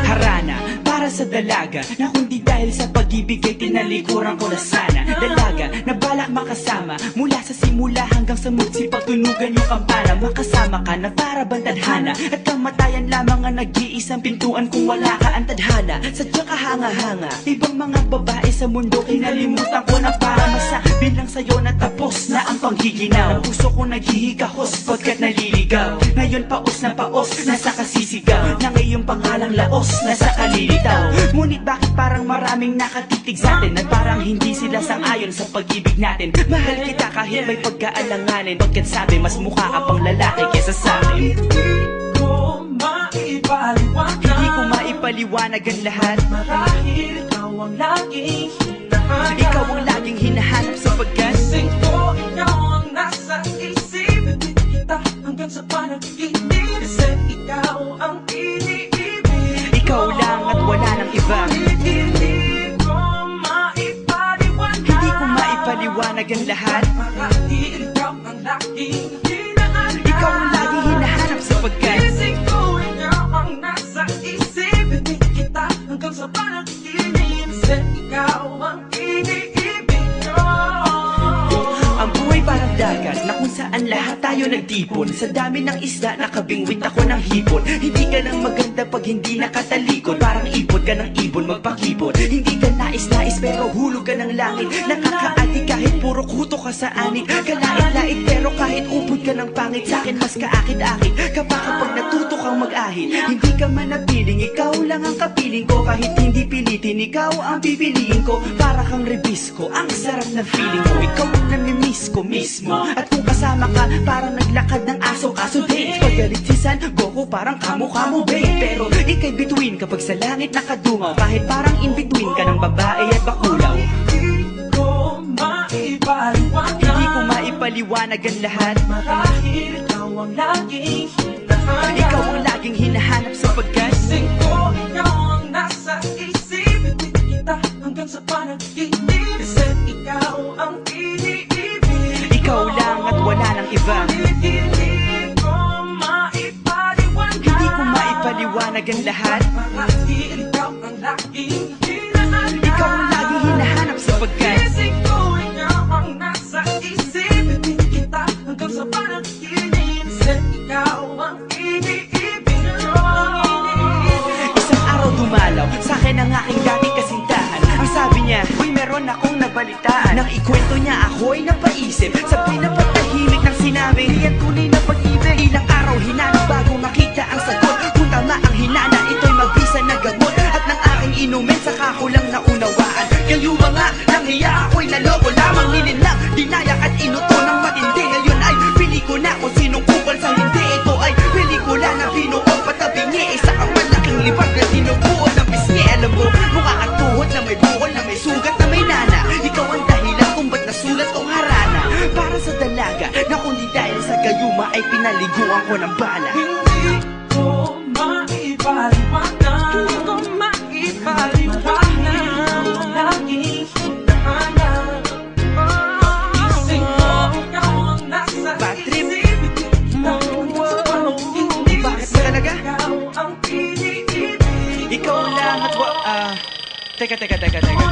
Harana para sa dalaga na kundi dahil sa pag-ibig ay tinalikuran ko na sana. Dalaga na balak makasama mula sa simula hanggang sa mutsi pagtunugan yung kampana. Makasama ka na para bantadhana at kamatayan lamang ang nag-iisang pintuan kung wala ka ang tadhana. Sadyang kahanga-hanga ibang mga babae sa mundo kinalimutan ko na para masabi lang sa'yo na tapos na ang panggiginaw. Puso ko naghihikahos pagkat naliligaw. Ngayon paos na paos nasa kasisigaw na ngayong pangalang laos nasa kalilitaw. Ngunit bakit parang maraming nakatitig sa atin at parang hindi sila sang-ayon sa pag-ibig natin. Mahal kita kahit may pagkaalanganin, pagkat sabi mas mukha ka pang lalaki kesa sa'kin. Hindi ko maipaliwanag ang lahat. Marahil ikaw ang laging hinahanap. Ikaw ang laging hinahanap sapagkat gising ko, ikaw ang nasa isip. Ibig kita hanggang sa panaginip. Kasi ikaw ang iniibig. ikaw lang at wala nang iba. Hindi ko maipaliwanag. Hindi ko maipaliwanag ang lahat. Marahil ikaw ang laging hinahanap. Ikaw ang laging hinahanap sapagkat gising ko, ikaw ang nasa isip. Ibig kita hanggang sa panaginip. Kasi ikaw ang iniibig ko. ang buhay parang dagat na kung saan lahat tayo nagtipon. Sa dami ng isda nakabingwit ako ng hipon. Hindi ka nang maganda pag hindi nakatalikod. Parang ipod ka ng ibon magpakipon. Hindi ka nais-nais pero hulog ka ng langit. Nakakaadik kahit puro kuto ka sa anit. Kalait-lait pero kahit upod ka ng pangit. Sa'kin mas kaakit-akit ka pa kapag natuto kang mag-ahit. Hindi ka manapiling, ikaw lang ang kapiling ko. Kahit hindi pilitin, ikaw ang pipiliin ko. Para kang rebisco, ang sarap na feeling ko. Ikaw ang namimiss ko mismo. At kung kasama ka, parang naglakad ng aso. Kaso date, pagalit si San Goku, parang kamo-kamo babe. Pero ika'y bituin kapag sa langit nakadungaw. Kahit parang in-between ka ng babae at bakulaw. Hindi ko maipaliwanag. Hindi ko maipaliwanag ang lahat. Marahil ikaw ang laging hinahanap. Ikaw ang laging hinahanap sapagkat gising ko, ikaw ang nasa isip. Ibig kita hanggang sa panaginip. Kasi ikaw ang iniibig. ikaw lang at wala nang iba. Hindi ko maipaliwanag. Hindi ko maipaliwanag ang lahat. Marahil ikaw ang laging hinahanap. Ikaw ang laging hinahanap sapagkat gising ko, ikaw ang nasa isip. Ibig kita hanggang sa panaginip. Kasi ikaw ang iniibig ko. isang araw dumalaw sa'kin ang aking dating kasintahan. Ang sabi niya, uy meron akong nabalitaan. Nang ikwento niya ako'y napaisip. Sabay na patahimik ng sinabi, di yan tunay na pag-ibig. Ilang araw hinanap bago makita ang sagot. Kung tama ang hinana, ito'y magbisa na gamot. At nang aking inumin, saka ko lang naunawaan. Kayo mga nanghiya, ako'y naloko lamang. Nilinlang, dinayak at inuto ng matindi. Ngayon ay pili ko na kung sinong kupal sa hindi. Ito ay pelikula na binuong patabingi. Isa kang malaking libag na sinubuo ng pisngi. Alam mo, mukha kang tuhod na may bukol, na may sugat, na may nana. Ikaw ang dahilan kung ba't nasulat tong harana. Para sa dalaga na kundi dahil sa gayuma ay pinaliguan ko ng bala. Hindi ko maipaliwanag. Hindi ko maipaliwanag. Ikaw ang laging hinahanap. Gising ko, ikaw ang nasa Bad trip. isip. Ibig kita hanggang sa panaginip. Bakit ba talaga? Ikaw ang iniibig. Ikaw lang at teka.